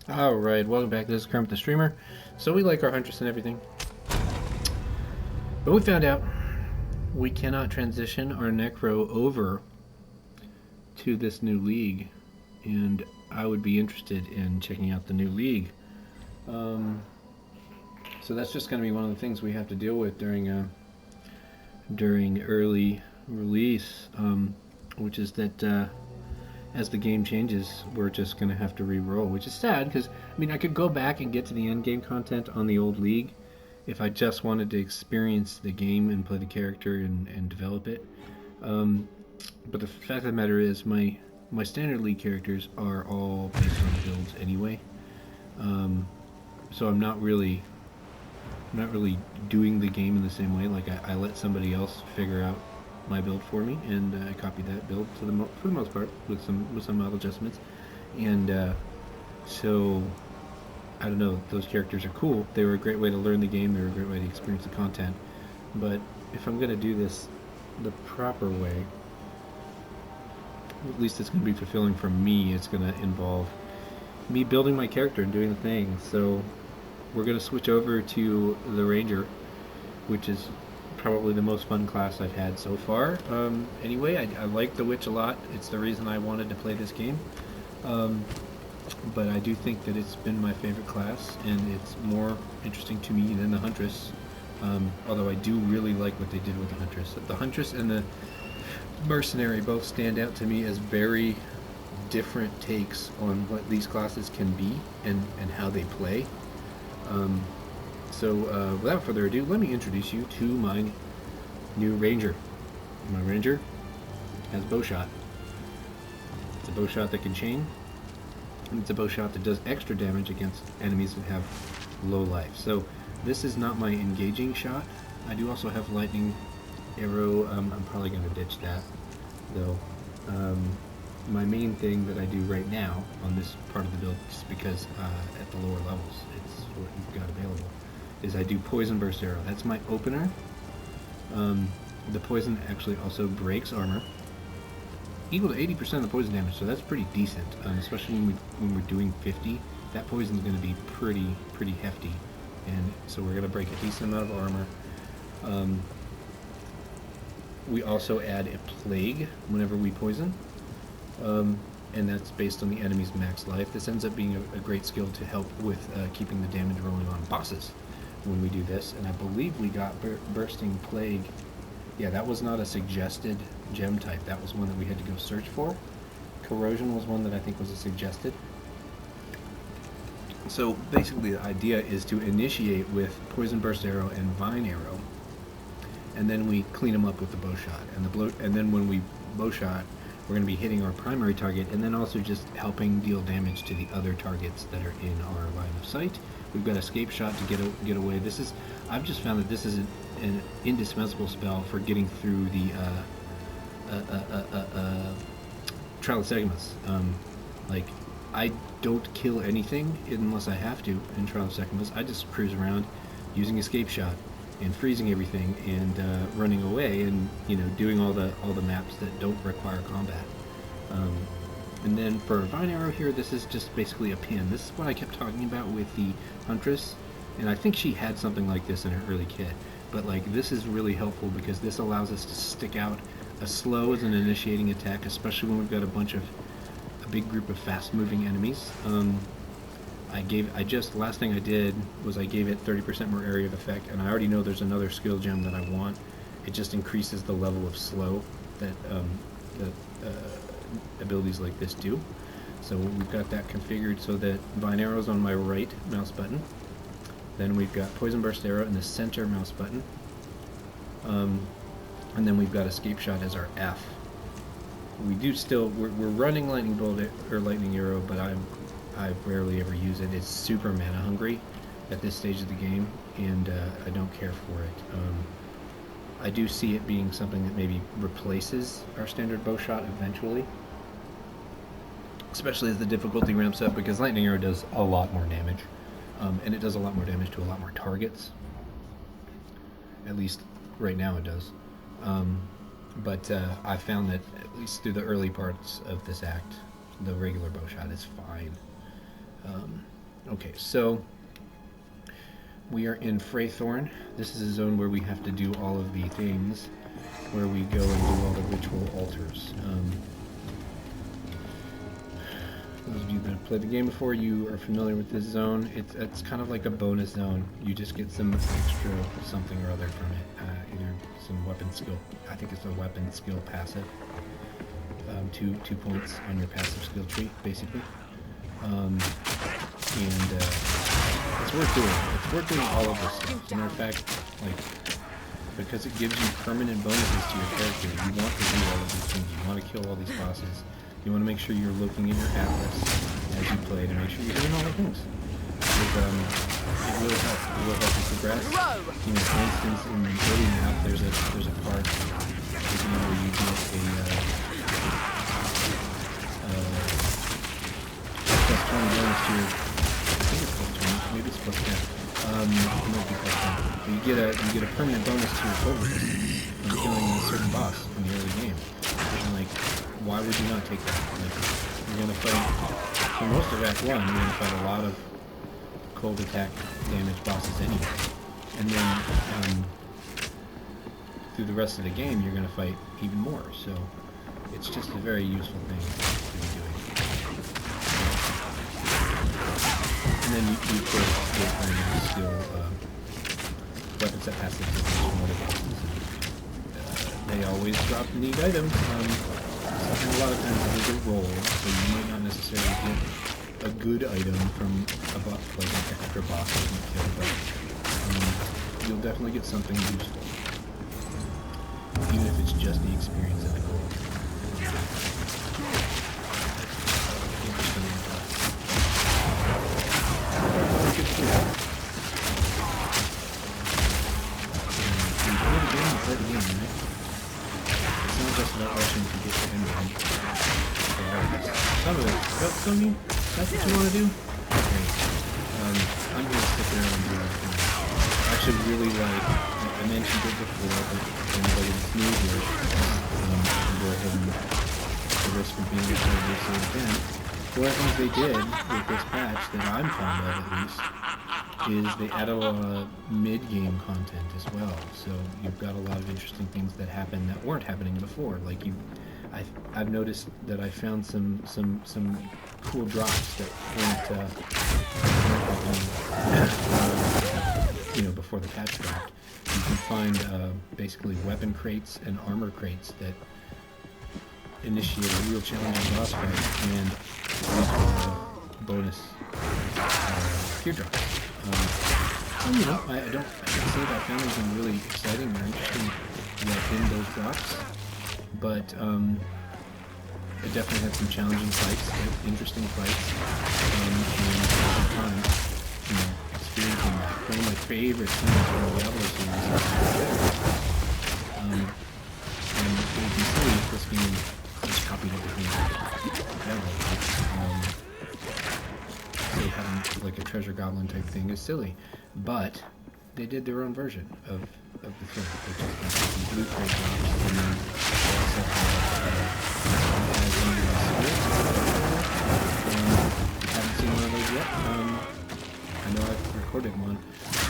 Alright, welcome back. This is Kermit the Streamer. So we like our Huntress and everything. But we found out we cannot transition our Necro over to this new league. And I would be interested in checking out the new league. So that's just going to be one of the things we have to deal with during early release, which is that as the game changes, we're just going to have to re-roll, which is sad because, I mean, I could go back and get to the end game content on the old league if I just wanted to experience the game and play the character and develop it. But the fact of the matter is, my standard league characters are all based on builds anyway. So I'm not really doing the game in the same way. Like I let somebody else figure out my build for me, and I copied that build for the most part with some mild adjustments. And so I don't know. Those characters are cool. They were a great way to learn the game. They were a great way to experience the content. But if I'm gonna do this the proper way, at least it's gonna be fulfilling for me. It's gonna involve me building my character and doing the thing. So we're gonna switch over to the Ranger, which is probably the most fun class I've had so far. Anyway, I like the Witch a lot. It's the reason I wanted to play this game. But I do think that it's been my favorite class, and it's more interesting to me than the Huntress. Although I do really like what they did with the Huntress. The Huntress and the Mercenary both stand out to me as very different takes on what these classes can be and how they play. So without further ado, let me introduce you to my new Ranger. My Ranger has Bowshot. It's a Bowshot that can chain, and it's a Bowshot that does extra damage against enemies that have low life. So this is not my engaging shot. I do also have Lightning Arrow. I'm probably going to ditch that, though. My main thing that I do right now on this part of the build, just because at the lower levels it's what you've got available, is I do Poison Burst Arrow. That's my opener. The poison actually also breaks armor, equal to 80% of the poison damage, so that's pretty decent, especially when we're doing 50. That poison is going to be pretty hefty, and so we're going to break a decent amount of armor. We also add a Plague whenever we poison, and that's based on the enemy's max life. This ends up being a great skill to help with keeping the damage rolling on bosses when we do this. And I believe we got Bursting Plague. Yeah, that was not a suggested gem type. That was one that we had to go search for. Corrosion was one that I think was a suggested. So basically the idea is to initiate with Poison Burst Arrow and Vine Arrow, and then we clean them up with the Bowshot. And then when we Bowshot, we're going to be hitting our primary target, and then also just helping deal damage to the other targets that are in our line of sight. We've got Escape Shot to get away. I've just found that this is an indispensable spell for getting through the Trial of Segmas. Like, I don't kill anything unless I have to in Trial of Segmas. I just cruise around using Escape Shot and freezing everything and running away, and doing all the maps that don't require combat. And then for Vine Arrow here, this is just basically a pin. This is what I kept talking about with the Huntress, and I think she had something like this in her early kit. But like, this is really helpful because this allows us to stick out a slow as an initiating attack, especially when we've got a big group of fast-moving enemies. Last thing I did was I gave it 30% more area of effect, and I already know there's another skill gem that I want. It just increases the level of slow that abilities like this do. So we've got that configured so that Vine Arrow is on my right mouse button. Then we've got Poison Burst Arrow in the center mouse button. And then we've got Escape Shot as our F. We're running Lightning Bolt or Lightning Arrow, but I rarely ever use it. It's super mana hungry at this stage of the game, and I don't care for it. I do see it being something that maybe replaces our standard Bowshot eventually, especially as the difficulty ramps up, because Lightning Arrow does a lot more damage, and it does a lot more damage to a lot more targets. At least right now it does. But I found that at least through the early parts of this act, the regular Bowshot is fine. Okay, so we are in Freythorn. This is a zone where we have to do all of the things, where we go and do all the ritual altars. Those of you that have played the game before, you are familiar with this zone. It's kind of like a bonus zone. You just get some extra something or other from it. Either some weapon skill. I think it's a weapon skill passive. 2 points on your passive skill tree, basically. It's worth doing. It's worth doing all of this stuff. As a matter of fact, like, because it gives you permanent bonuses to your character, you want to do all of these things. You want to kill all these bosses. You want to make sure you're looking at your atlas as you play to make sure you're doing all the things. Because, it will help. It will help you progress. You know, for instance, in the early map, there's a part where you get plus 20 bonus to your. I think it's plus 20. Maybe it's plus 10. It might be plus 10. But you get a permanent bonus to your soul resist when killing a certain boss in the early game. And like, why would you not take that? Like, you're gonna fight for most of Act 1. You're gonna fight a lot of cold attack damage bosses anyway, and then through the rest of the game, you're gonna fight even more. So it's just a very useful thing to be doing. And then you of course get skill weapons that pass the from other bosses. They always drop neat items. And a lot of times it is a roll, so you might not necessarily get a good item from a boss, like an extra boss that you kill, but you'll definitely get something useful, even if it's just the experience of the gold. It's not just about rushing to get to end game. Some of it. So you, that's what you want to do? Great. I'm going to sit there and do everything. I actually really like, I mentioned it before, but for anybody that's new here, go ahead and the risk of being recorded so again. One of the things they did with this patch that I'm fond of at least is they added a lot of mid-game content as well. So you've got a lot of interesting things that happen that weren't happening before. Like I've noticed that I found some cool drops that weren't before the patch dropped. You can find basically weapon crates and armor crates that initiate a real challenging boss fight and bonus teardrops. I can't say that I found anything really exciting or interesting in those drops, but it definitely had some challenging fights, interesting fights, and over time, experiencing that. One of my favorite things from the Diablo series is and you can see this game is copied everything Diablo. So having like a treasure goblin type thing is silly, but they did their own version of the thing, which is some blue crate drops, and then they also haven't seen one of those yet. I know I've recorded one,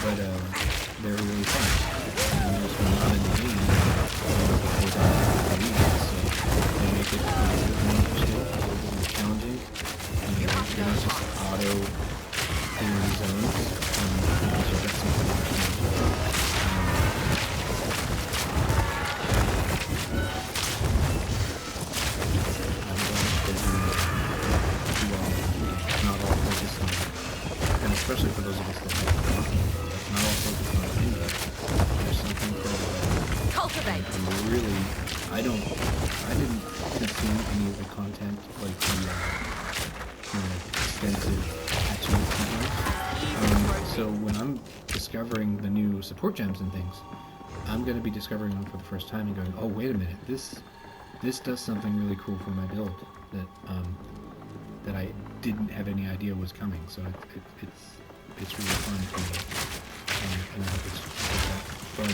but they're really fun. And those were not in the game before that release, so they make it a little bit more interesting, a little bit more challenging. You're not just auto clearing zones, because you've got something not all focused on, and especially for those of us that have that's not all focused on English. There's something for cultivate. And really, I didn't consume any of the content like the extensive patching videos. So when I'm discovering the new support gems and things, I'm going to be discovering them for the first time and going, oh wait a minute, this does something really cool for my build that I didn't have any idea was coming. So it's really fun to me, and I hope it's that fun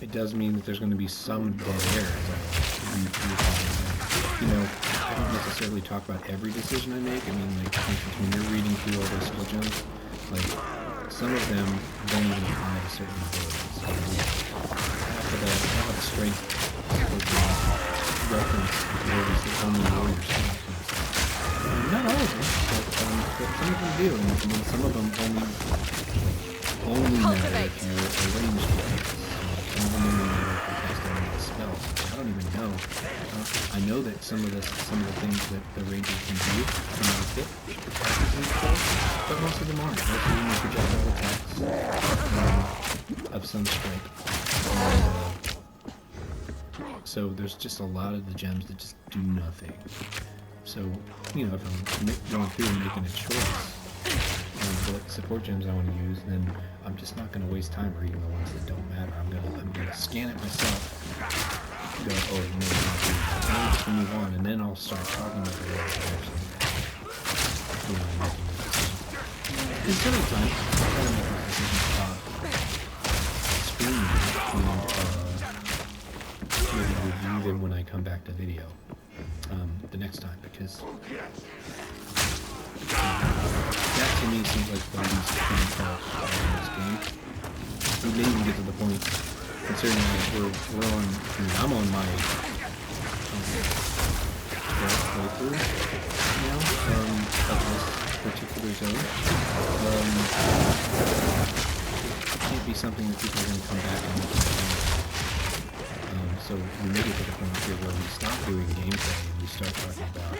it does mean that there's going to be some dead air, as I necessarily talk about every decision I make. I mean, like, for instance, when you're reading through all those skill gems, like, some of them don't even apply to certain abilities. So half of that, I'll have strength reference abilities that only warriors can use. Not all of them, but some of them do, and some of them only matter if you're a ranged player. Some of them only matter if you're casting a spell. I don't even know. I know that some of the things that the rangers can do can not fit but most of them aren't. Most of them are projectile attacks of some stripe. So there's just a lot of the gems that just do nothing. So, you know, if I'm going through and making a choice on what support gems I want to use, then I'm just not going to waste time reading the ones that don't matter. I'm gonna scan it myself. Go, oh, you know, I'll just move on, and then I'll start talking about the ones that actually, you know, making the decision. And sometimes I try to make those decisions screen and maybe review them when I come back to video the next time, because that to me seems like the least fun part of this game. We may even get to the point, considering that we're on, I mean, I'm on my playthrough now of this particular zone. It can't be something that people are going to come back and look at. So we may get to the point here where we stop doing gameplay and we start talking about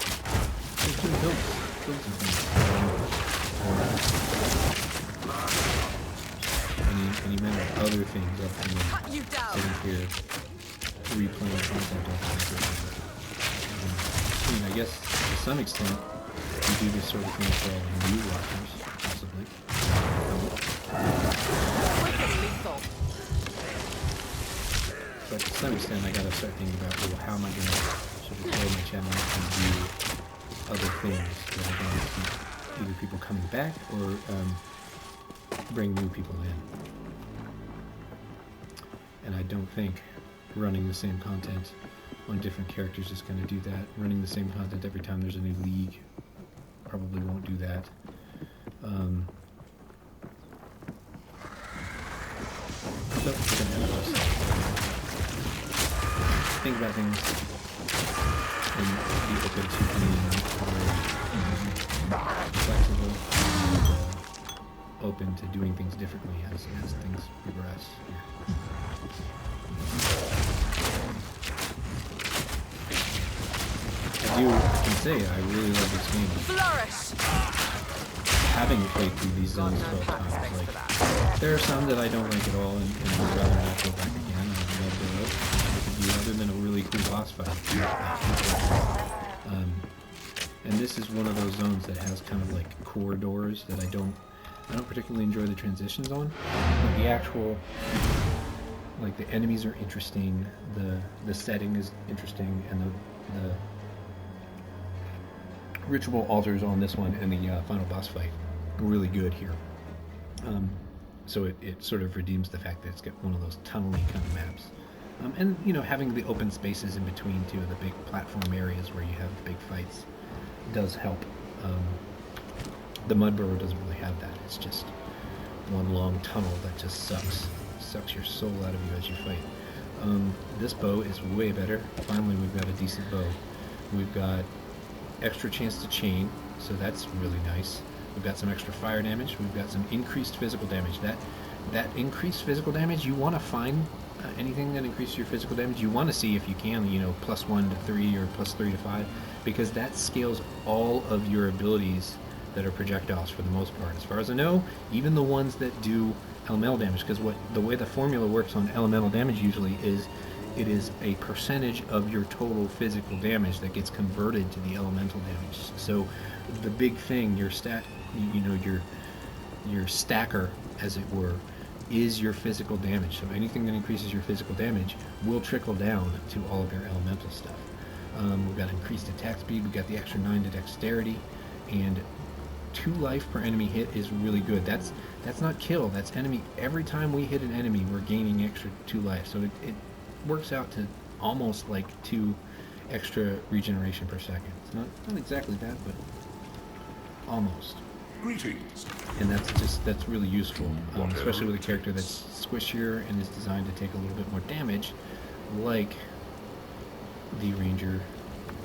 doing builds and things. Any amount of other things up to me sitting here replaying content off the I mean, I guess to some extent we do this sort of thing for all the new watchers, possibly. But to some extent I gotta start thinking about, well, how am I gonna sort of grow my channel and do other things that are gonna keep either people coming back or bring new people in. And I don't think running the same content on different characters is going to do that. Running the same content every time there's a new league probably won't do that. So we're going to have to think about things and be open to being flexible and open to doing things differently as things progress here. I can say I really love this game. Flourish. Having played through these zones 12 times, like, there are some that I don't like at all, and I'd rather not go back again. I'd love to know what it could be other than a really cool boss fight. And this is one of those zones that has kind of like corridors that I don't particularly enjoy the transitions on, but the actual, like, the enemies are interesting, the setting is interesting, and the ritual altars on this one and the final boss fight are really good here. So it sort of redeems the fact that it's got one of those tunnely kind of maps. And, you know, having the open spaces in between two of the big platform areas where you have the big fights does help. The Mud Burrow doesn't really have that. It's just one long tunnel that just sucks your soul out of you as you fight. This bow is way better. Finally, we've got a decent bow. We've got extra chance to chain, so that's really nice. We've got some extra fire damage. We've got some increased physical damage. That increased physical damage, you want to find anything that increases your physical damage. You want to see if you can, you know, +1 to 3 or +3 to 5, because that scales all of your abilities that are projectiles for the most part. As far as I know, even the ones that do elemental damage, because the way the formula works on elemental damage usually is it is a percentage of your total physical damage that gets converted to the elemental damage. So the big thing, your stacker, as it were, is your physical damage. So anything that increases your physical damage will trickle down to all of your elemental stuff. We've got increased attack speed, we've got the extra 9 to dexterity, and 2 life per enemy hit is really good. That's not kill, that's enemy. Every time we hit an enemy, we're gaining extra 2 life. So it works out to almost like 2 extra regeneration per second. It's not exactly that, but almost. Greetings. And that's really useful, especially with a character that's squishier and is designed to take a little bit more damage, like the ranger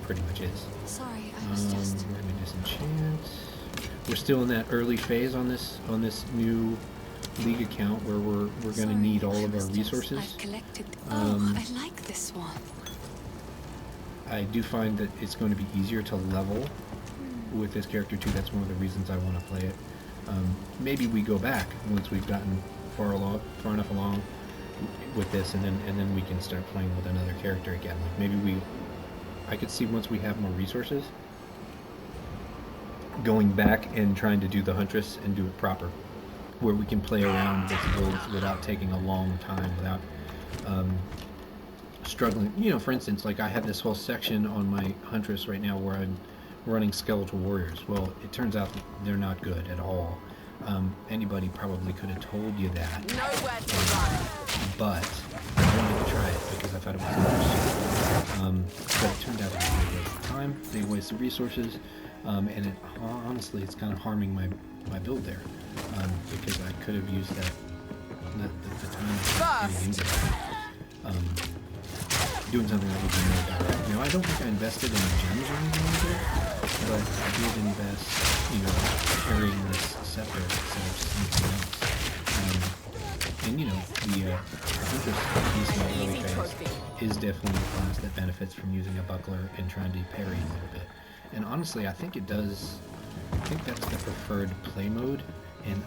pretty much is. Sorry, I was just... Let me disenchant. We're still in that early phase on this new league account where we're going to need all of our resources. I've collected... I like this one. I do find that it's going to be easier to level with this character too. That's one of the reasons I want to play it. Maybe we go back once we've gotten far enough along with this, and then we can start playing with another character again. Like maybe I could see once we have more resources, going back and trying to do the Huntress and do it proper, where we can play around with builds without taking a long time, without struggling. You know, for instance, like I have this whole section on my Huntress right now where I'm running Skeletal Warriors. Well, it turns out that they're not good at all. Anybody probably could have told you that. Nowhere to run. But I wanted to try it because I thought it was interesting. But it turned out to be a big waste of time, big waste of resources, and it, honestly, it's kind of harming my build there, because I could have used the time getting into that, doing something that would be more better. You know, I don't think I invested in gems or anything like that, but I did invest, you know, carrying this scepter instead of something else. And you know, the Huntress piece in the early phase is definitely a class that benefits from using a buckler and trying to parry a little bit. And honestly, I think it does. I think that's the preferred play mode, and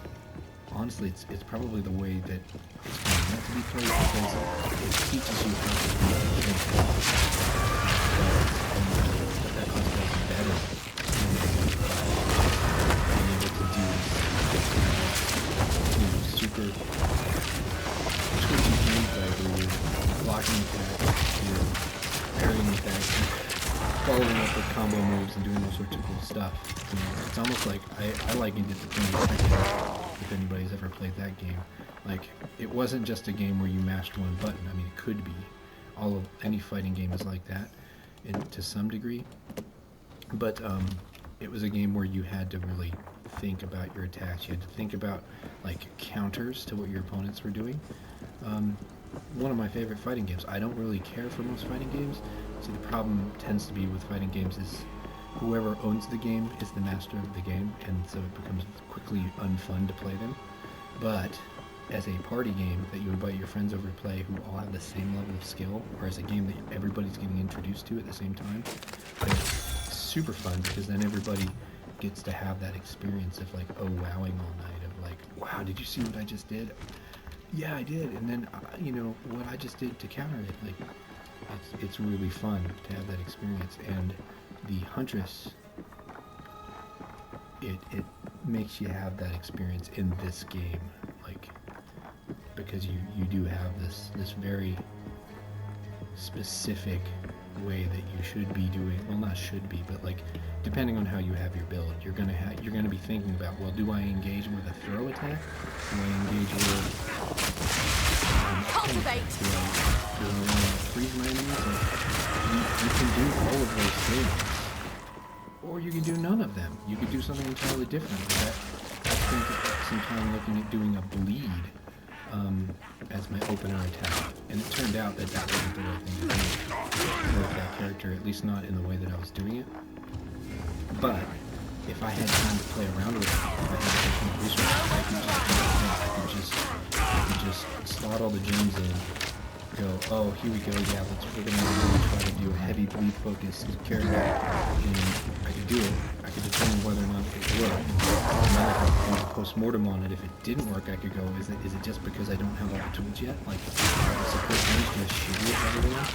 honestly, it's probably the way that it's meant to be played because it teaches you how to do things. But that class does better than being able to do, you know, super twitchy gameplay where you're blocking attacks, you're parrying attacks, following up with combo moves and doing all sorts of cool stuff. You know, it's almost like I likened it to playing Exile, if anybody's ever played that game. Like, it wasn't just a game where you mashed one button. I mean, it could be. Any fighting game is like that, to some degree. But it was a game where you had to really think about your attacks. You had to think about like counters to what your opponents were doing. One of my favorite fighting games. I don't really care for most fighting games. See, the problem tends to be with fighting games is whoever owns the game is the master of the game, and so it becomes quickly unfun to play them. But as a party game that you invite your friends over to play who all have the same level of skill, or as a game that everybody's getting introduced to at the same time, it's super fun because then everybody gets to have that experience of like, oh, wowing all night, of like, wow, did you see what I just did? Yeah, I did. And then, you know, what I just did to counter it, like, it's really fun to have that experience. And the Huntress, it makes you have that experience in this game, like, because you do have this very specific way that you should be doing, well, not should be, but like, depending on how you have your build, you're gonna be thinking about, well, do I engage with a throw attack? Do I engage with Cultivate. Do I want to freeze my enemies? You can do all of those things, or you can do none of them. You could do something entirely different. I spent some time looking at doing a bleed as my opener attack, and it turned out that wasn't the right thing to do with that character, at least not in the way that I was doing it. But if I had time to play around with it, if I had additional resources, I could just slot all the gems in, go, oh, here we go, yeah, we're gonna really try to do a heavy bleed focused character, and I could do it. I could determine whether or not it worked. And then I could do a post-mortem on it. If it didn't work, I could go, is it just because I don't have all the tools yet? Like, are the support things just shitty at everyone?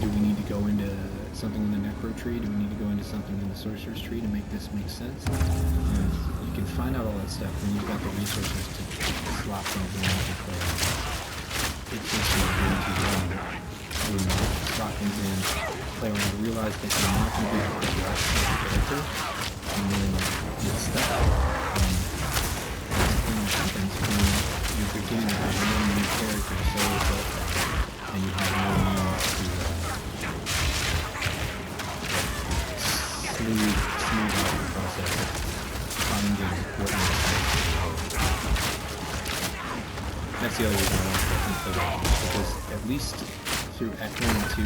Do we need to go into something in the Necro tree? Do we need to go into something in the Sorcerer's tree to make this make sense? You can find out all that stuff when you've got the resources to slot things in and play. It takes you way too long when you slot things in, play around, realize that you're not going to be able to do the character, and then get stuck. That's the thing that happens when you're beginning to have one new character so and you have no means smooth out the process of finding what makes sense. That's the other reason I want to play that, because at least through Echoing 2,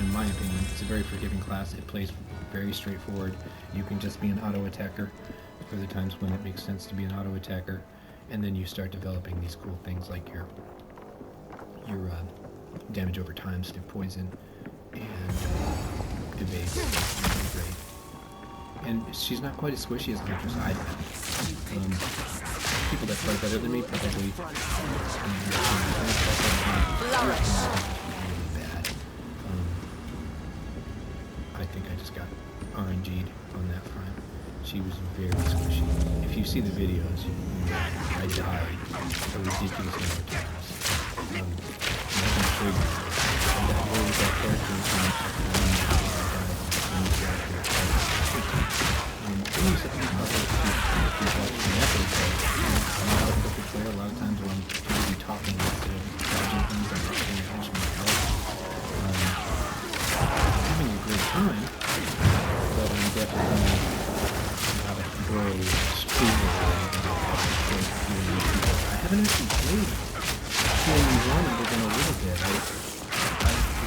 in my opinion, it's a very forgiving class. It plays very straightforward. You can just be an auto attacker for the times when it makes sense to be an auto attacker, and then you start developing these cool things like your damage over time through poison and evade. Great. And she's not quite as squishy as Huntress either. People that play better than me probably really bad. I think I just got RNG'd on that front. She was very squishy. If you see the videos, I died a ridiculous number of times. I can show you that was that character a lot of times when I'm busy talking instead of dodging things, I'm not paying attention to health. I'm having a great time, but I'm definitely not a pro streamer or anything like that. I haven't actually played Healing 1 in a little bit. I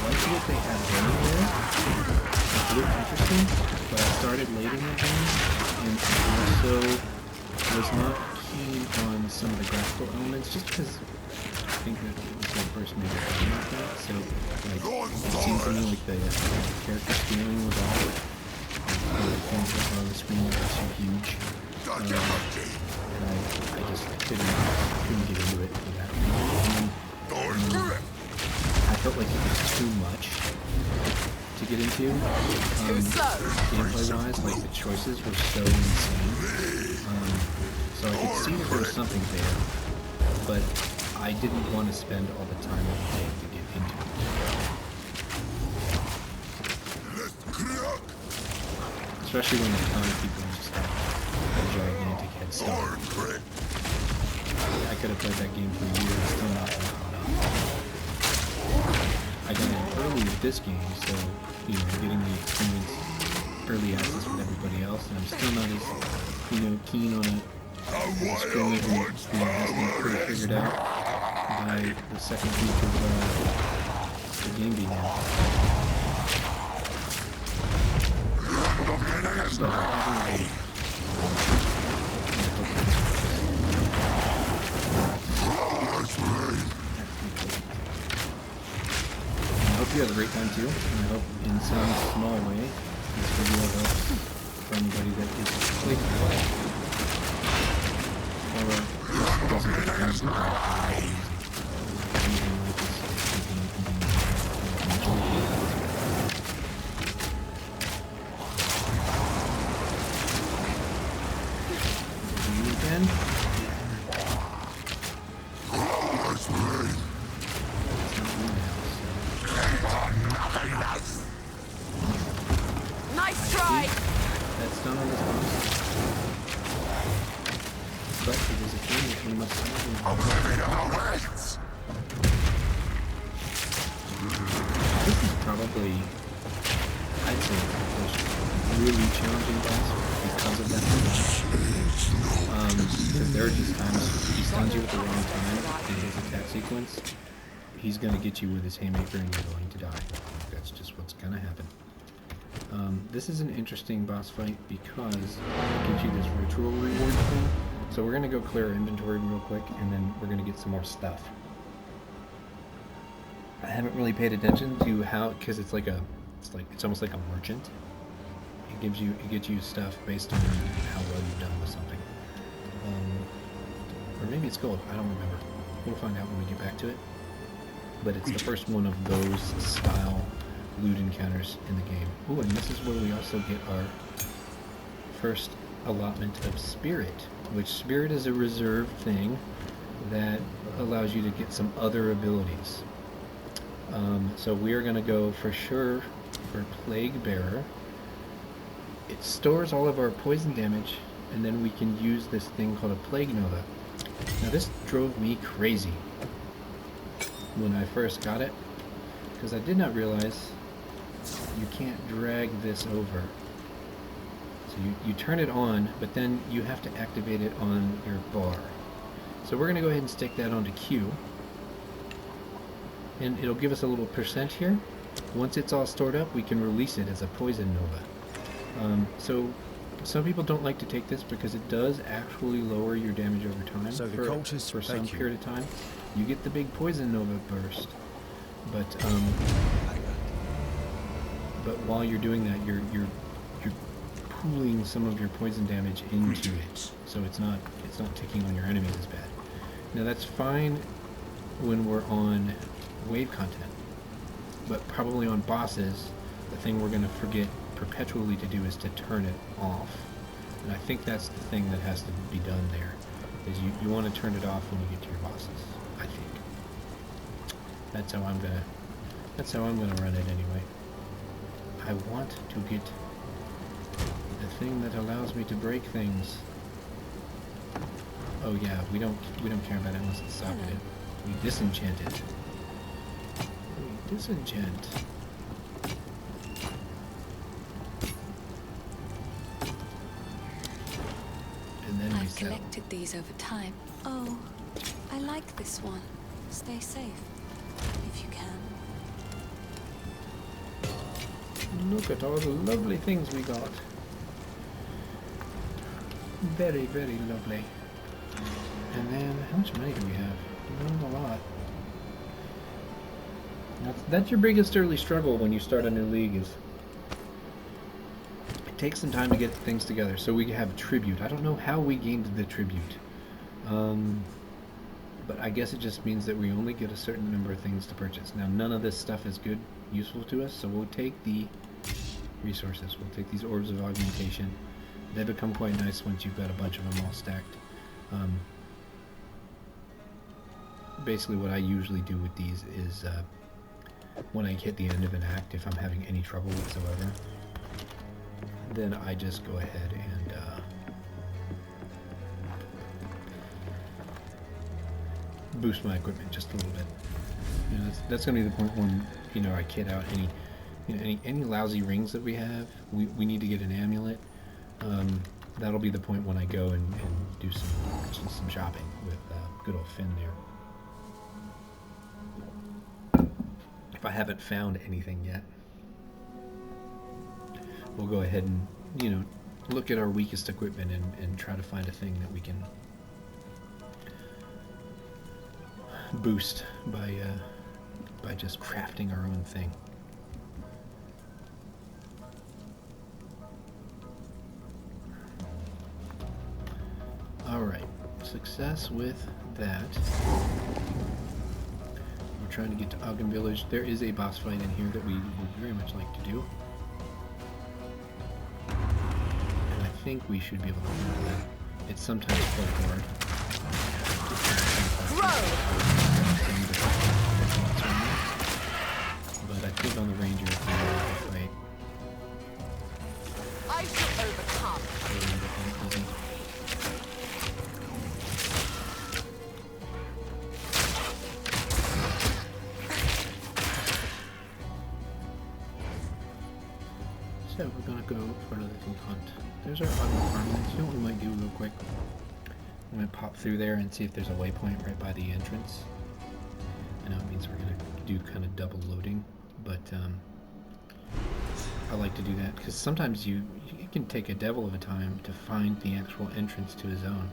liked what they had going there. It looked interesting, but I started late in the game, and also was not keen on some of the graphical elements, just because I think that it was my first major game like that, so like, it seemed to me like the character scaling was off. The things that were on the screen were so huge, and I just couldn't get into it for that reason. I felt like it was too much to get into. Gameplay-wise, like the choices were so insane. So I could see that there was something there, but I didn't want to spend all the time of the day to get into it. Especially when the ton of people just have a gigantic head start. I could have played that game for years, still not been caught up. I got in early with this game, so, you know, getting the experience early access with everybody else, and I'm still not as, you know, keen on a streamer who has things pretty figured out by the second week of the game being out. But having I hope you have a great time too, and I hope in some small way this video helps for anybody that is playing or just doesn't get friends with again. Nice try. That's done on this boss. But it is a thing that we must This is probably, I'd say, the most really challenging boss because of that. Because there are just times he stuns you at the wrong time in his attack sequence. He's going to get you with his haymaker and you're going to die. That's just what's going to happen. This is an interesting boss fight because it gives you this ritual reward thing. So we're going to go clear our inventory real quick and then we're going to get some more stuff. I haven't really paid attention to how, because it's almost like a merchant. It gets you stuff based on how well you've done with something. Or maybe it's gold, I don't remember. We'll find out when we get back to it. But it's the first one of those style loot encounters in the game. Ooh, and this is where we also get our first allotment of spirit, which spirit is a reserve thing that allows you to get some other abilities. So we are going to go for sure for Plague Bearer. It stores all of our poison damage, and then we can use this thing called a Plague Nova. Now this drove me crazy when I first got it, because I did not realize you can't drag this over So you turn it on, but then you have to activate it on your bar. So we're going to go ahead and stick that onto Q. And it'll give us a little percent here. Once it's all stored up, we can release it as a poison nova. So some people don't like to take this because it does actually lower your damage over time So the cultists, for some thank you. period of time. You get the big poison nova burst, but while you're doing that, you're pooling some of your poison damage into it, so it's not ticking on your enemies as bad. Now that's fine when we're on wave content, but probably on bosses, the thing we're going to forget perpetually to do is to turn it off. And I think that's the thing that has to be done there, is you want to turn it off when you get to your bosses. I think that's how I'm gonna run it anyway. I want to get the thing that allows me to break things. Oh yeah, we don't care about it unless it's socketed. We disenchant it. We disenchant. And then we I've sell. collected these over time. Oh, I like this one. Stay safe, if you can. Look at all the lovely things we got. Very, very lovely. And then, how much money do we have? Not a lot. That's your biggest early struggle when you start a new league, is it takes some time to get things together. So we have tribute. I don't know how we gained the tribute. But I guess it just means that we only get a certain number of things to purchase. Now, none of this stuff is good, useful to us, so we'll take the resources. We'll take these orbs of augmentation. They become quite nice once you've got a bunch of them all stacked. Basically what I usually do with these is when I hit the end of an act, if I'm having any trouble whatsoever, then I just go ahead and boost my equipment just a little bit. You know, that's going to be the point when, you know, I kit out any lousy rings that we have. We need to get an amulet. That'll be the point when I go and do some shopping with good old Finn there. If I haven't found anything yet, we'll go ahead and, you know, look at our weakest equipment and try to find a thing that we can boost by just crafting our own thing. Alright, success with that. We're trying to get to Ogden Village. There is a boss fight in here that we would very much like to do. And I think we should be able to handle that. It's sometimes quite hard. But I think on the Ranger it's a fight. I shall overcome. So we're gonna go for another thing hunt. There's our auto farmlands. You know what we might do real quick? I'm gonna pop through there and see if there's a waypoint right by the entrance. I know it means we're gonna do kind of double loading, but I like to do that because sometimes it can take a devil of a time to find the actual entrance to a zone.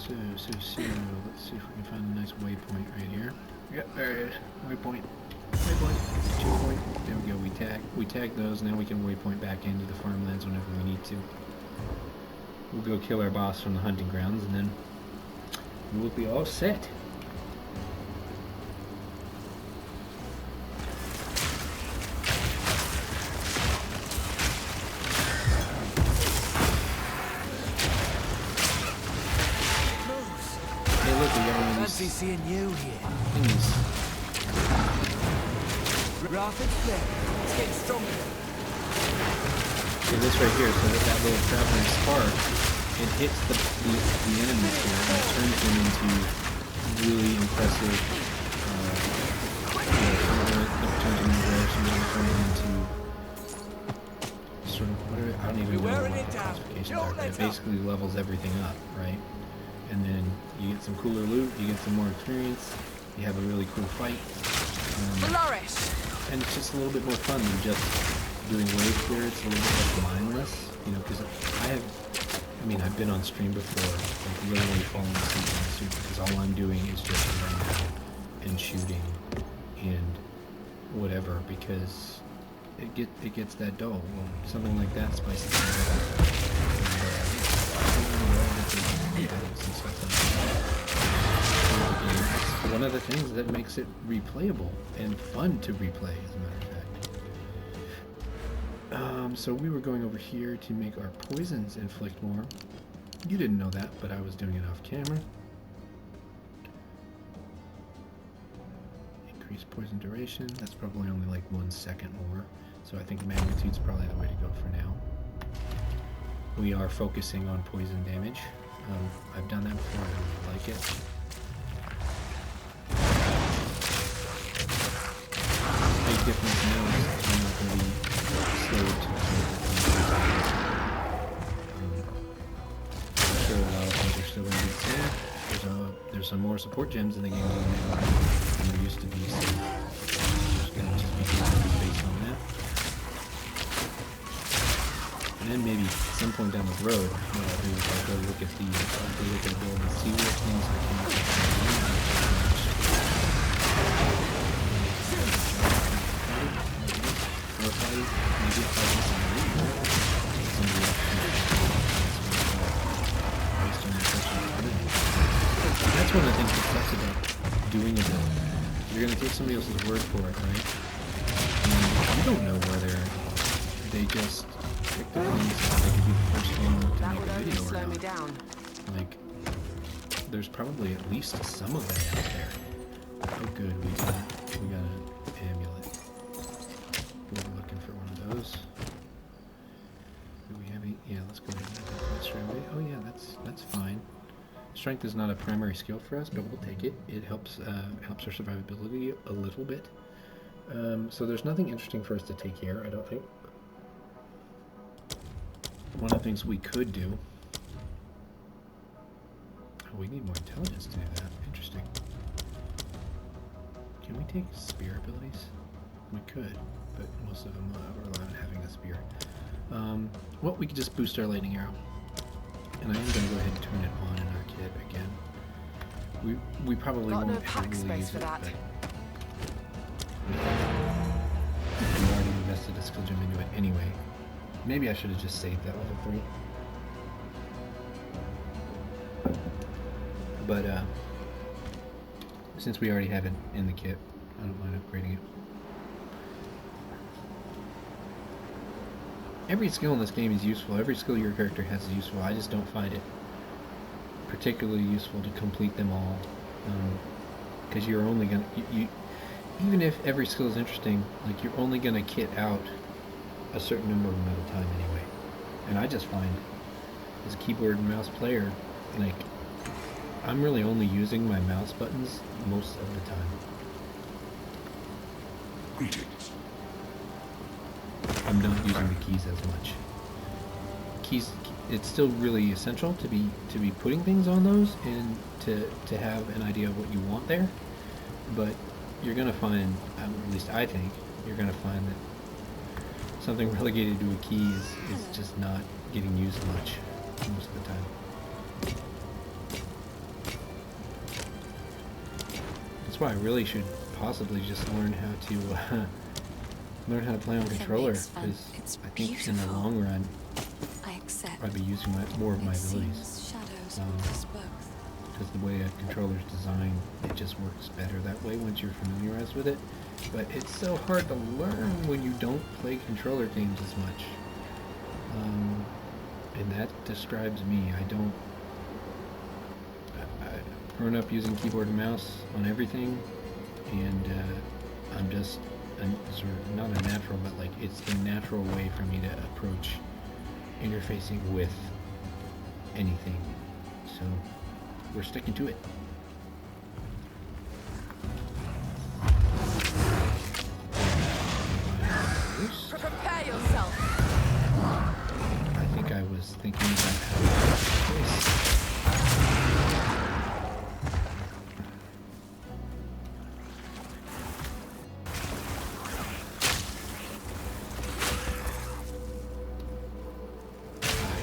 So, let's see if we can find a nice waypoint right here. Yep, there it is. Waypoint. Waypoint. 2 point. There we go. We tag those, and then we can waypoint back into the farmlands whenever we need to. We'll go kill our boss from the hunting grounds, and then we'll be all set. Fancy seeing you here. Things. Rapid flip. It's getting stronger. So this right here, so that little traveling spark, it hits the enemies here and it turns them into really impressive locations are, but it basically levels everything up, right? And then you get some cooler loot, you get some more experience, you have a really cool fight, and it's just a little bit more fun than just doing wave clear. It's a little bit less mindless, you know, because I've been on stream before, like literally falling asleep on the suit because all I'm doing is just running out and shooting and whatever, because it gets that dull. Well, something like that spices it up. It's one of the things that makes it replayable and fun to replay, as a matter of fact. So we were going over here to make our poisons inflict more. You didn't know that, but I was doing it off camera. Increase poison duration. That's probably only like 1 second more. So I think magnitude's probably the way to go for now. We are focusing on poison damage. I've done that before, I really like it. The big difference now is I'm not going to be slowed to I'm sure a lot of things are still going to be the same. There's some more support gems in the game than there used to be, so there's going to just be based on that. And then maybe at some point down the road, what I'll do is I'll go look at the build and see what things I can That's one of the things that sucks about doing a build. You're going to take somebody else's word for it, right? And you don't know whether they just pick the ones that they could be the first one to make a video or not. Like, there's probably at least some of that out there. Oh good, we got an amulet. We were looking for one of those. Do we have any? Yeah, let's go ahead and make that straight away. Oh yeah, that's fine. Strength is not a primary skill for us, but we'll take it. It helps our survivability a little bit. So there's nothing interesting for us to take here, I don't think. One of the things we could do... Oh, we need more intelligence to do that. Interesting. Can we take spear abilities? We could, but most of them rely on having a spear. Well, we could just boost our lightning arrow. And I am going to go ahead and turn it on in our kit again. We probably won't ever really use it, but... We already invested a skill gem into it anyway. Maybe I should have just saved that level 3. But, since we already have it in the kit, I don't mind upgrading it. Every skill in this game is useful. Every skill your character has is useful. I just don't find it particularly useful to complete them all. Because you're only going to... Even if every skill is interesting, like, you're only going to kit out a certain number of them at a time anyway. And I just find, as a keyboard and mouse player, like, I'm really only using my mouse buttons most of the time. Greetings. I'm not using the keys as much. Keys, it's still really essential to be putting things on those and to have an idea of what you want there. But you're gonna find, at least I think, you're gonna find that something relegated to a key is just not getting used much most of the time. That's why I really should possibly just learn how to play on controller, because I think in the long run I'd be using more of my abilities. Because the way a controller's designed, it just works better that way once you're familiarized with it. But it's so hard to learn when you don't play controller games as much. And that describes me. I've grown up using keyboard and mouse on everything, and I'm just sort of not a natural, but like it's the natural way for me to approach interfacing with anything. So we're sticking to it. Prepare yourself. I think I was was thinking about how this.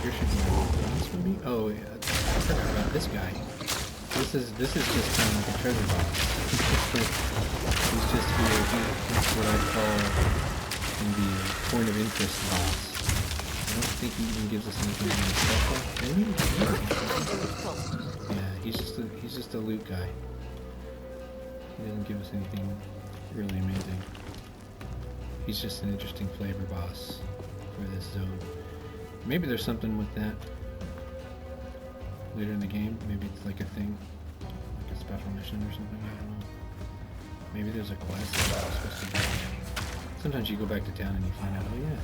Here should be more boss maybe? Oh yeah, I forgot about this guy. This is just kind of like a treasure box. He's just here. He's what I call the point of interest boss. I don't think he even gives us anything special. Maybe? Yeah, he's just a loot guy. He doesn't give us anything really amazing. He's just an interesting flavor boss for this zone. Maybe there's something with that later in the game. Maybe it's like a thing, like a special mission or something. I don't know. Maybe there's a quest that I'm supposed to do. Sometimes you go back to town and you find out, oh yeah,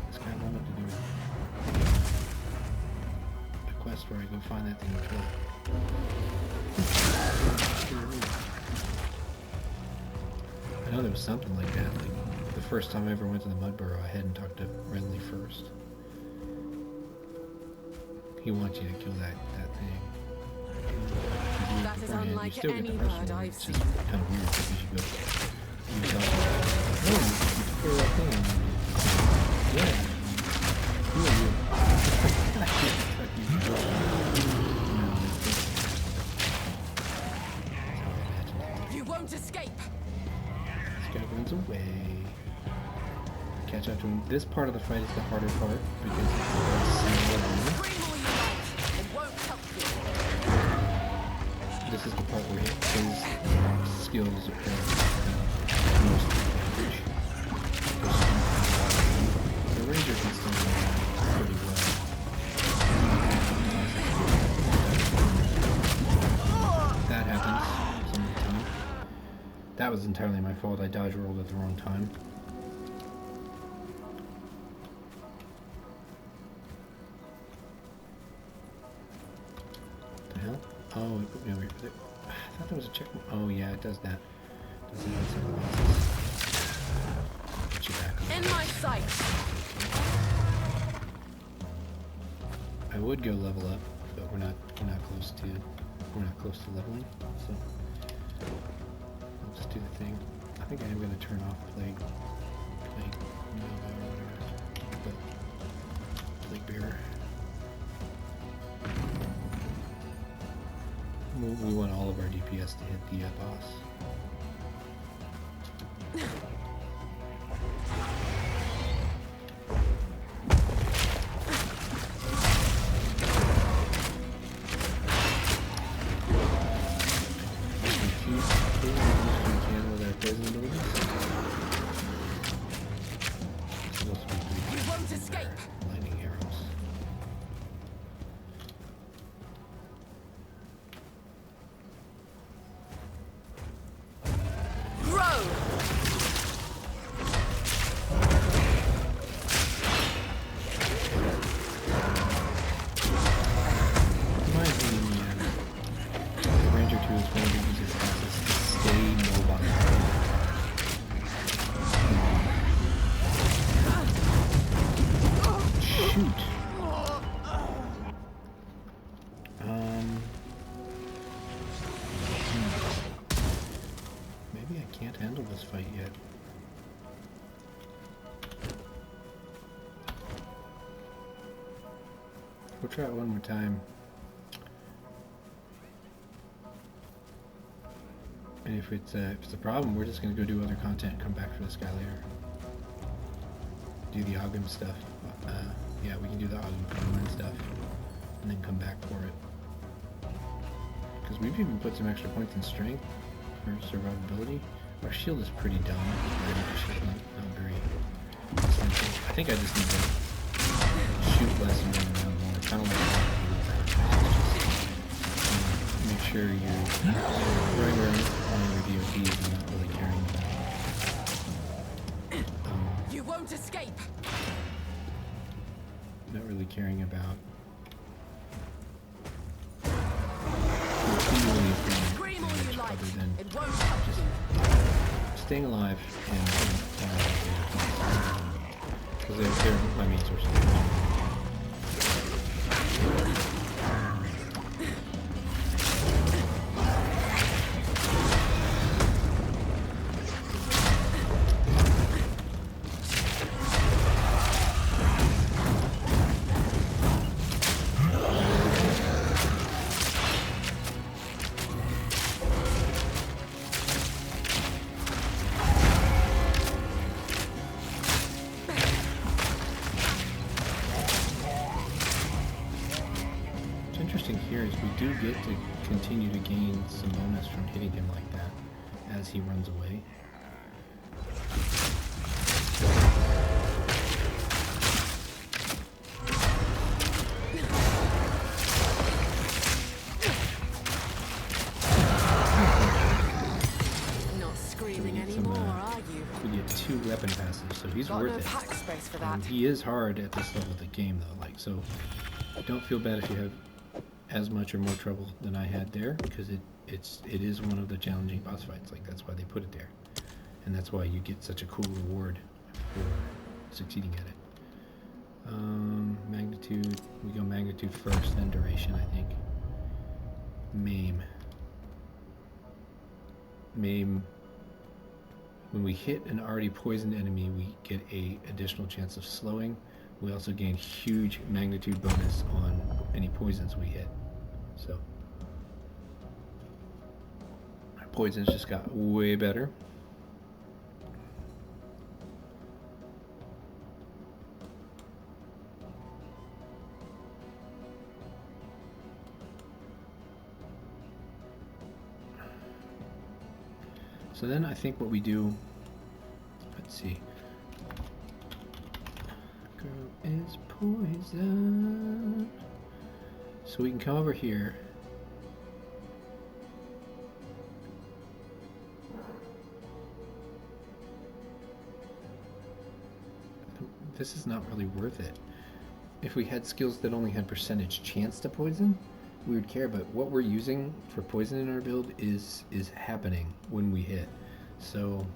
this guy wanted to do a quest where I go find that thing and kill it. I know there was something like that. Like the first time I ever went to the Mud Burrow, I hadn't talked to Renly first. He wants you to kill that thing. That is unlike any bird I've seen. It's just kind of weird because you go, you talk about, oh, you kill that thing. Yeah. Who are you? You won't escape. This guy runs away. Catch up to him. This part of the fight is the harder part because it's the Scream all you like. It won't help you. This is the part where his skills are most damage. The ranger can still do that pretty well. That happens some of the time. That was entirely my fault. I dodge rolled at the wrong time. Oh, it put me over here. I thought there was a checkpoint. Oh yeah, it does that. Does it have several bosses? Put you back on. In my sight. I would go level up, but we're not close to leveling. So I'll just do the thing. I think I am going to turn off Plague Nova or whatever. But Plague Bearer. We want all of our DPS to hit the boss. You won't escape. Lightning arrows. Maybe I can't handle this fight yet. We'll try it one more time. And if it's a problem, we're just going to go do other content and come back for this guy later. Do the Ogden stuff. Yeah, we can do the Ogden stuff and then come back for it. Because we've even put some extra points in strength for survivability. Our shield is pretty dumb. It's not very essential. I think I just need to shoot less and run around more. Kind of like make sure you're running around on your DOTs and not really caring about You won't escape. not really caring about Scream all you like. other than It won't help you. staying alive and because because they're my main source. Here is we do get to continue to gain some bonus from hitting him like that as he runs away. Not screaming anymore, are you? We get 2 weapon passes, so he's Got worth no it. pack space for that. He is hard at this level of the game though, like, so don't feel bad if you have as much or more trouble than I had there, because it is one of the challenging boss fights. Like, that's why they put it there, and that's why you get such a cool reward for succeeding at it. Magnitude, we go magnitude first, then duration, I think. Maim, when we hit an already poisoned enemy, we get a additional chance of slowing. We also gain huge magnitude bonus on any poisons we hit. So our poisons just got way better. So then I think what we do, let's see. Girl is poison. So we can come over here. This is not really worth it. If we had skills that only had percentage chance to poison, we would care, but what we're using for poison in our build is happening when we hit. So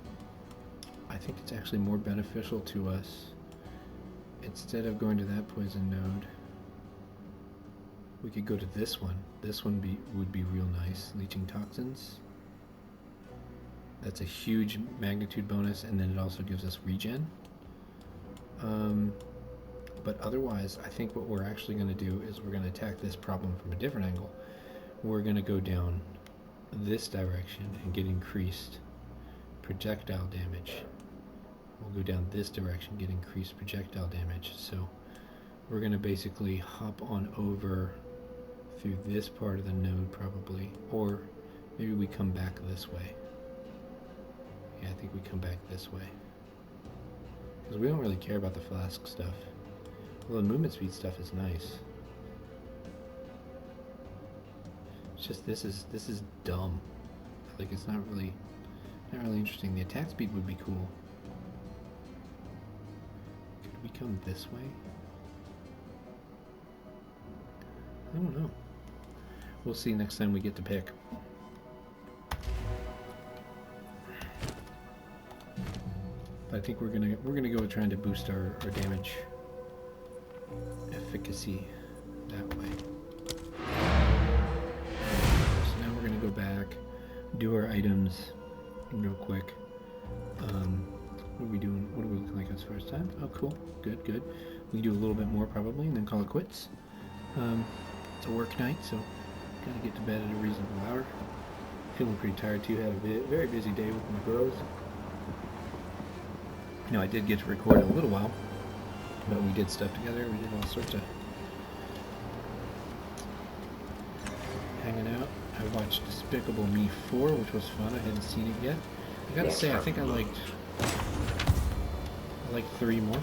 I think it's actually more beneficial to us, instead of going to that poison node, we could go to this one. This one would be real nice. Leeching toxins. That's a huge magnitude bonus, and then it also gives us regen. But otherwise, I think what we're actually going to do is we're going to attack this problem from a different angle. We're going to go down this direction and get increased projectile damage. We'll go down this direction, get increased projectile damage. So we're going to basically hop on over through this part of the node probably, or maybe we come back this way. Yeah, I think we come back this way, because we don't really care about the flask stuff. Well, the movement speed stuff is nice. It's just this is dumb. Like, it's not really interesting. The attack speed would be cool. Could we come this way? I don't know. We'll see next time we get to pick. But I think we're gonna go with trying to boost our damage efficacy that way. So now we're gonna go back, do our items real quick. What are we doing? What are we looking like as far as time? Oh, cool. Good. We can do a little bit more probably, and then call it quits. It's a work night, so gotta get to bed at a reasonable hour. Feeling pretty tired too. Had a very busy day with my girls. You know, I did get to record a little while, but we did stuff together. We did all sorts of hanging out. I watched Despicable Me 4, which was fun. I hadn't seen it yet. I gotta say, I think I liked 3 more,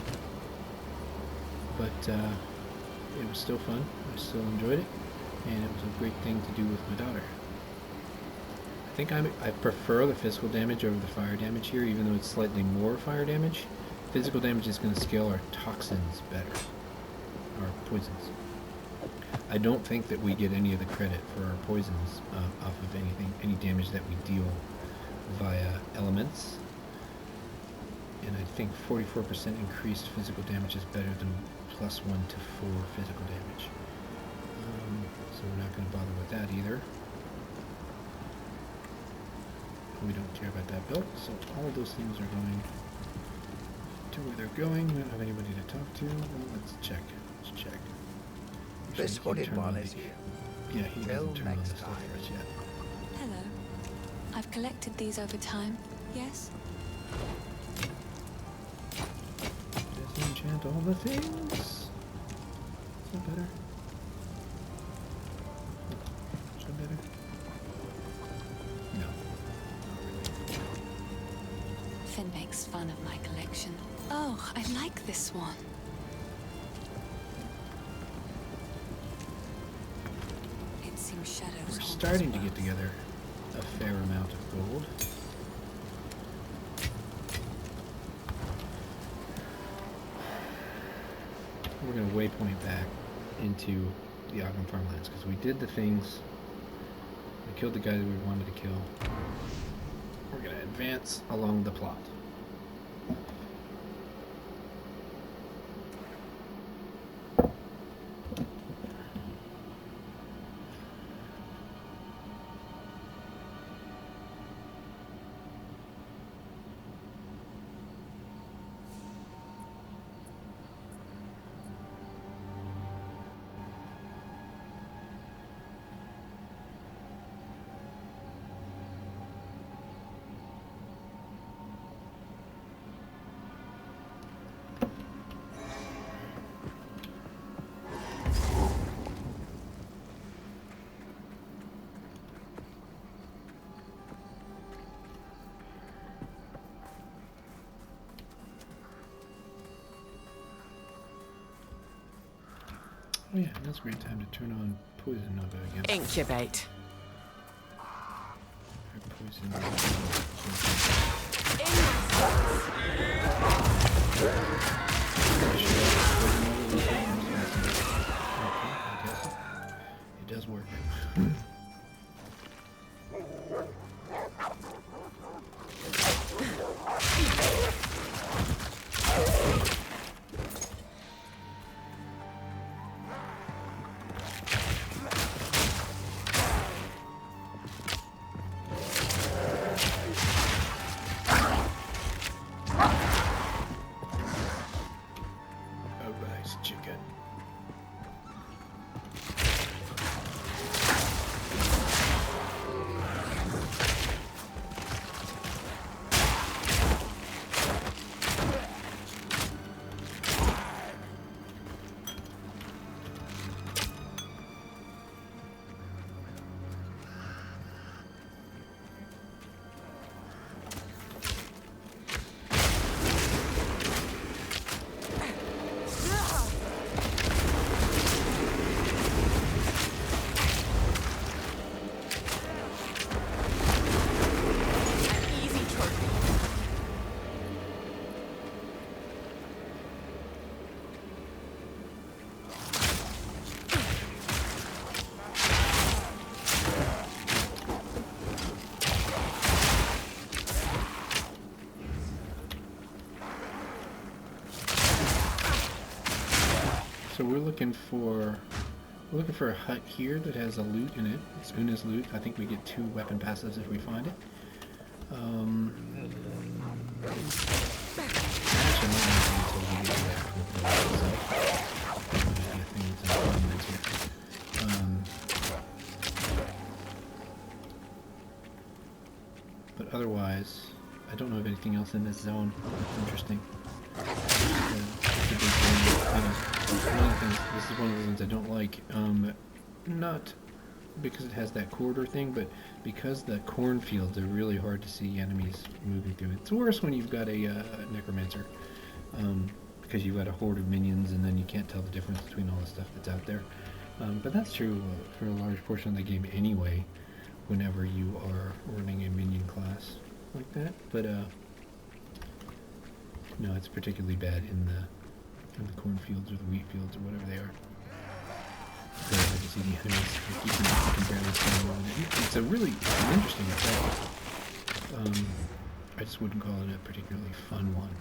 but it was still fun. I still enjoyed it, and it was a great thing to do with my daughter. I think I prefer the physical damage over the fire damage here, even though it's slightly more fire damage. Physical damage is going to scale our toxins better, our poisons. I don't think that we get any of the credit for our poisons off of any damage that we deal via elements. And I think 44% increased physical damage is better than +1 to 4 physical damage. So we're not going to bother with that either. We don't care about that belt, so all of those things are going to where they're going. We don't have anybody to talk to. Well, let's check. Let's check. This hooded one is here. Yeah, he Till doesn't turn on the next stuff time. for us yet. Hello. I've collected these over time. Yes? Disenchant all the things. Is that better? Is that better? No. Not really. Finn makes fun of my collection. Oh, I like this one. It seems shadows We're haunt starting us to get both. together a fair amount of gold. We're going to waypoint back into the Ogden farmlands because we did the things. We killed the guy that we wanted to kill. We're going to advance along the plot. Oh yeah, that's a great time to turn on Poison Nova again. Incubate. Poison Nova. It does work. Chicken. So we're looking for a hut here that has a loot in it. It's Una's loot. I think we get 2 weapon passives if we find it. Actually, I might not wait until we get back with the but otherwise, I don't know of anything else in this zone that's interesting. It's a big thing. One of the things, this is one of the things I don't like, not because it has that corridor thing, but because the cornfields are really hard to see enemies moving through. It's worse when you've got a necromancer, because you've got a horde of minions and then you can't tell the difference between all the stuff that's out there. But that's true for a large portion of the game anyway, whenever you are running a minion class like that. But no, it's particularly bad in the cornfields or the wheat fields or whatever they are. It's very hard to see the enemies. You can barely see them. It's a really interesting effect. I just wouldn't call it a particularly fun one.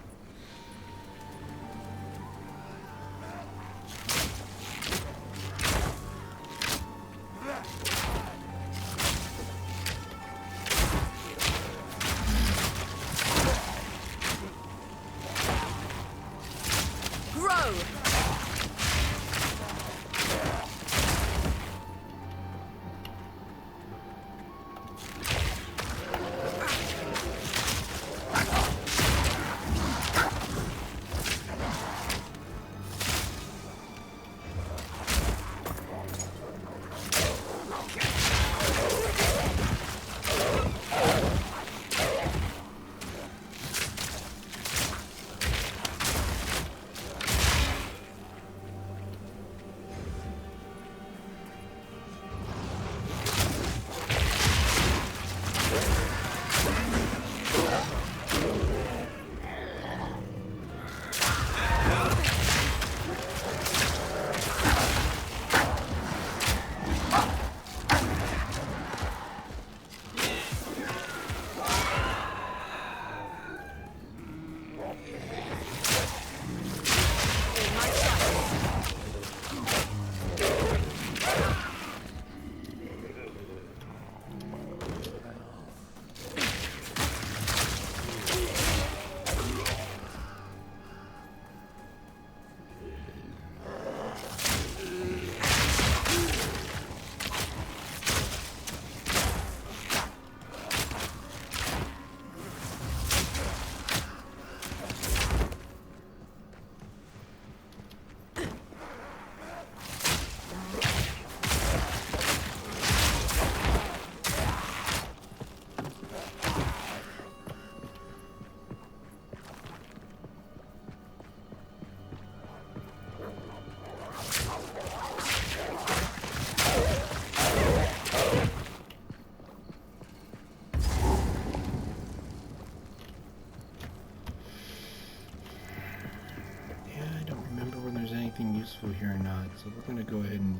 so we're gonna go ahead and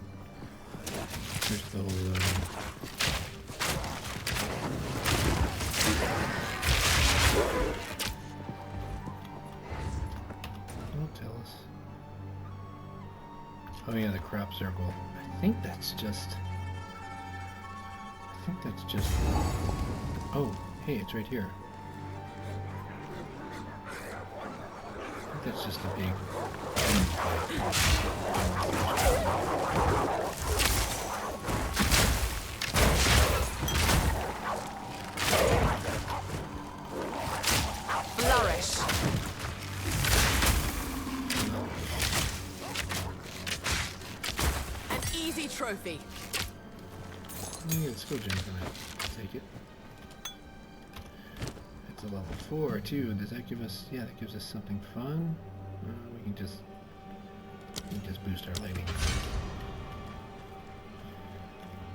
push the whole don't tell us. Oh yeah, the crop circle. I think that's just oh, hey, it's right here. I think that's just a big Flourish. An easy trophy. yeah, it's still jumping out. Take it. It's a level 4 too. Does that give us? Yeah, that gives us something fun. We can just boost our lighting.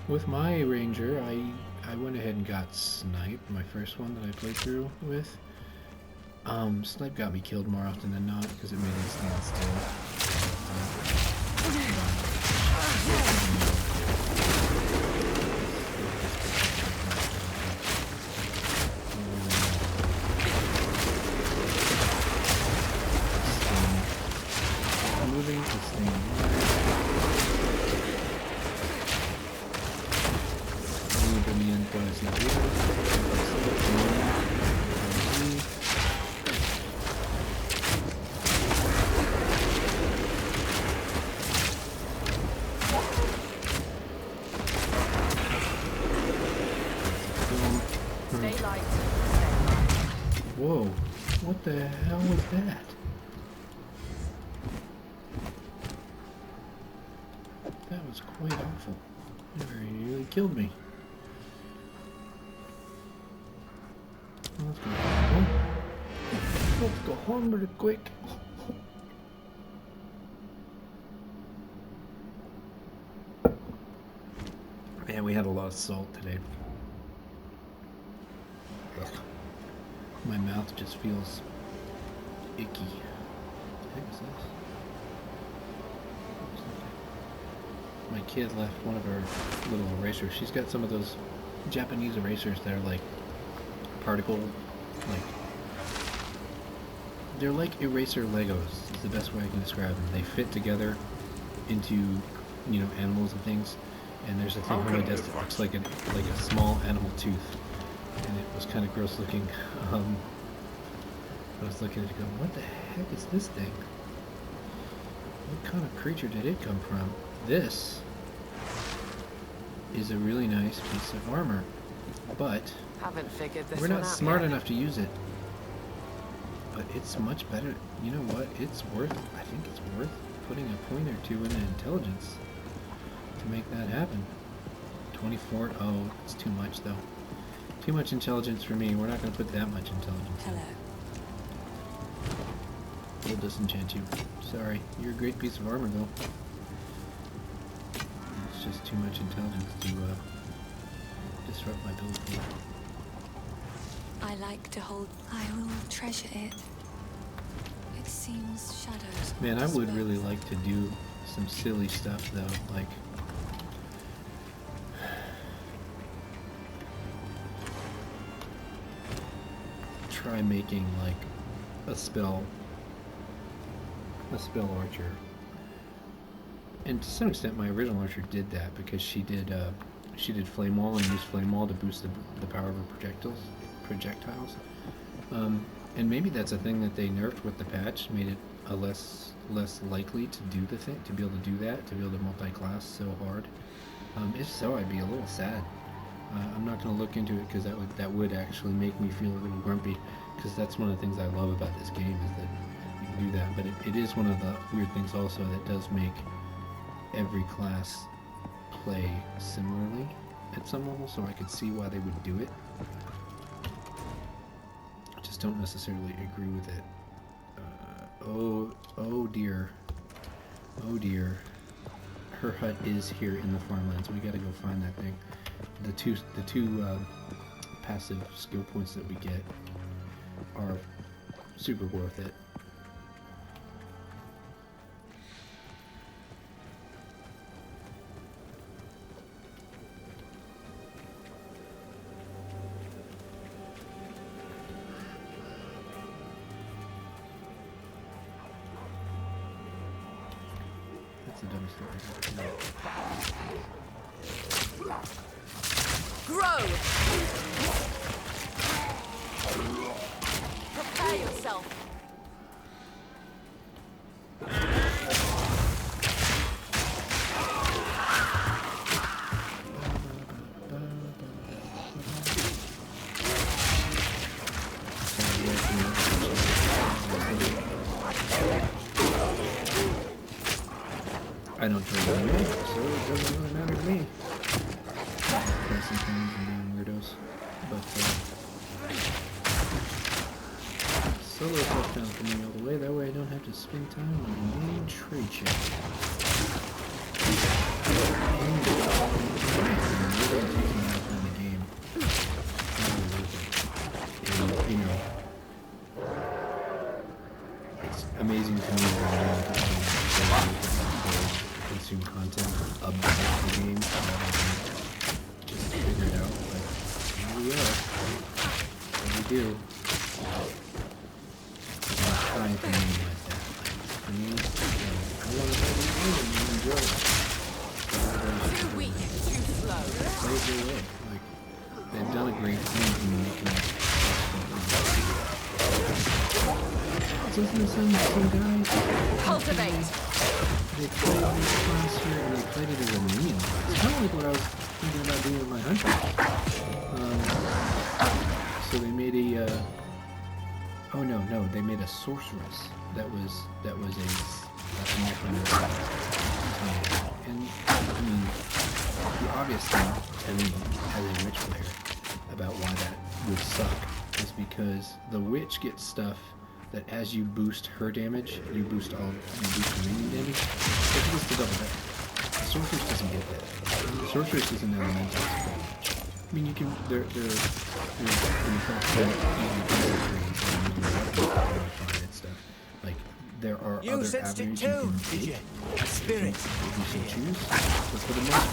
With my ranger, I went ahead and got Snipe, my first one that I played through with. Snipe got me killed more often than not because it made me stand still. Moving to staying minion bonus not Stay light. Whoa, what the hell was that? That was quite awful. It really killed me. Let's go home. Let's go home really quick. Man, we had a lot of salt today. Ugh. My mouth just feels icky. What the heck is this? My kid left one of her little erasers. She's got some of those Japanese erasers that are like particle, like they're like eraser Legos. Is the best way I can describe them. They fit together into, you know, animals and things. And there's a thing on my desk that looks like a small animal tooth, and it was kind of gross looking. I was looking at it going, what the heck is this thing? What kind of creature did it come from? This is a really nice piece of armor, but Haven't figured this we're one not out smart yet. enough to use it. But it's much better. You know what? It's worth. I think it's worth putting a point or two into intelligence to make that happen. 24. Oh, it's too much though. Too much intelligence for me. We're not going to put that much intelligence. Hello. We'll disenchant you. Sorry. You're a great piece of armor though. It's just too much intelligence to disrupt my build. I like to hold. I will treasure it. It seems shadows. Man, I would spells. really like to do some silly stuff though, like try making like a spell archer. And to some extent my original archer did that because she did flame wall and used flame wall to boost the power of her projectiles. And maybe that's a thing that they nerfed with the patch, made it a less likely to do the thing, to be able to do that, to be able to multi-class so hard. If so, I'd be a little sad. I'm not going to look into it because that would actually make me feel a little grumpy, because that's one of the things I love about this game is that you can do that. But it is one of the weird things also that does make every class play similarly at some level, so I could see why they would do it. I just don't necessarily agree with it. Oh dear. Oh dear. Her hut is here in the farmlands. We gotta go find that thing. The two passive skill points that we get are super worth it. the dumbest thing ever. Grow! Prepare yourself. I don't trade anyway, so it doesn't really matter to me. Pricing things and being weirdos. But, solo touchdown for me all the way, that way I don't have to spend time on the main trade check. You know, it's amazing to me that consume content about the game just figure it out, but here we are. What we do. I'm trying to minimize that. For me, I want to play the game and enjoy it. Too weak, too slow. Play it their way. Like, they've done a great thing in making it. Some guys Cultivate. they played this class here and they played it as a minion class. It's kind of like what I was thinking about doing with my hunter. So they made a oh no, they made a sorceress that was a necromancer. And I mean, the obvious thing to me as a witch player about why that would suck is because the witch gets stuff that as you boost her damage, you boost her minion damage. It's just a double hit. The sorceress doesn't get that. The sorceress is an elemental. I mean, you can they're in fact and stuff. Like there are You other sensed avenues it you too, can did you? take A spirit. if you so choose. But for the most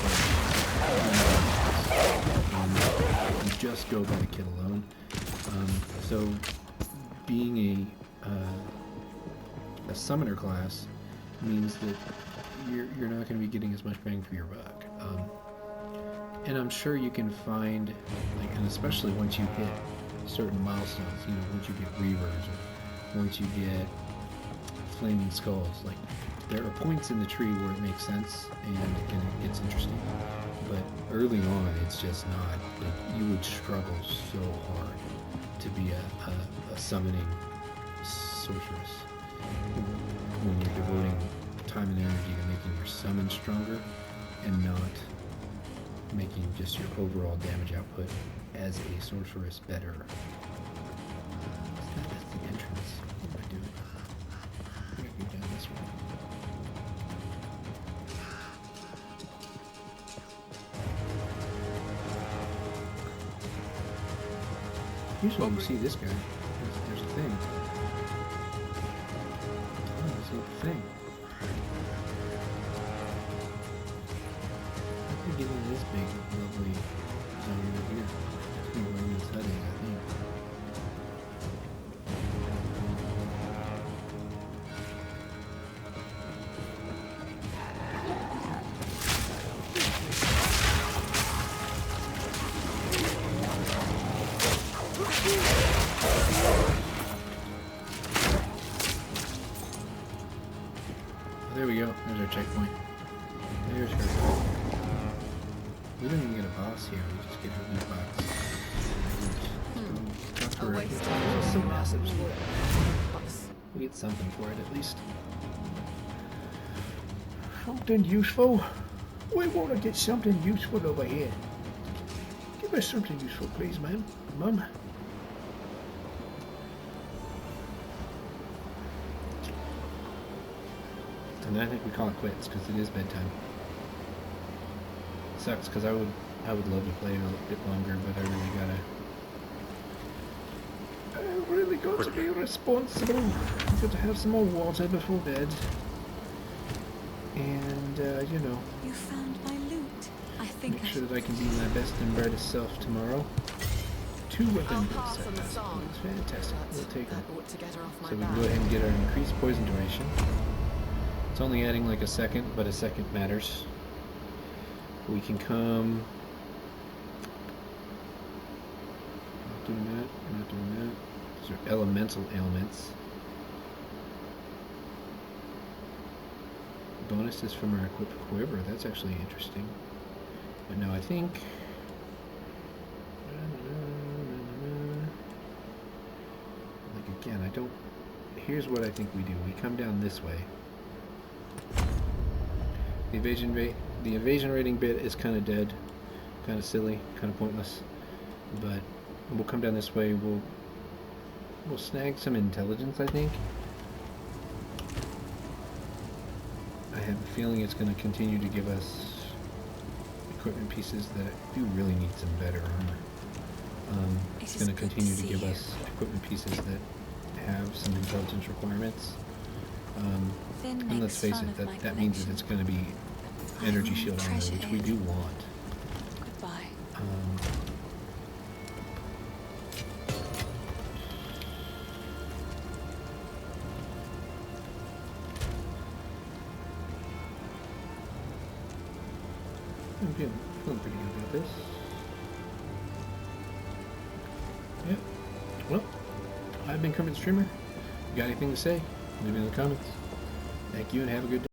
part, you just go by the kit alone. So being a summoner class means that you're not going to be getting as much bang for your buck. And I'm sure you can find, like, and especially once you hit certain milestones, you know, once you get reavers or once you get flaming skulls, like there are points in the tree where it makes sense and it gets interesting. But early on, it's just not. Like, you would struggle so hard to be a summoning sorceress when you're devoting time and energy to making your summon stronger and not making just your overall damage output as a sorceress better. That's the entrance. What am I doing? I gotta go down this way. Usually when you see this guy, there's a thing. Oh, there's a little thing. I could get in this big, lovely zone over here. It's gonna go in this hut, I think. There we go. There's our checkpoint. There's her. We didn't even get a boss here. We just get her loot box. Talk to her. It's so massive. We get something for it at least. Something useful? We want to get something useful over here. Give us something useful, please, ma'am. Mum. And I think we call it quits because it is bedtime. Sucks because I would love to play a little bit longer, but I really got to be responsible. I've got to have some more water before bed. And you know, You found my loot. I think make sure that I can be my best and brightest self tomorrow. 2 weapon Pass builds on the set. song. That's fantastic. We'll take them. Ought to get her off my So we can back. go ahead and get our increased poison duration. It's only adding like a second, but a second matters. We can come... Not doing that, we're not doing that. These are elemental ailments. Bonuses from our equipped quiver, that's actually interesting. But no, I think... Like again, I don't... Here's what I think we do. We come down this way. The evasion rating bit is kind of dead, kind of silly, kind of pointless. But we'll come down this way. We'll snag some intelligence, I think. I have a feeling it's going to continue to give us equipment pieces that I do really need some better armor. It's going to continue to give us equipment pieces that have some intelligence requirements. And let's face it, that means that it's going to be energy shield armor, which we do want. Goodbye. I'm feeling pretty good about this. Yeah. Well, I've been Kermit the Streamer. If you got anything to say, leave it in the comments. Thank you and have a good day.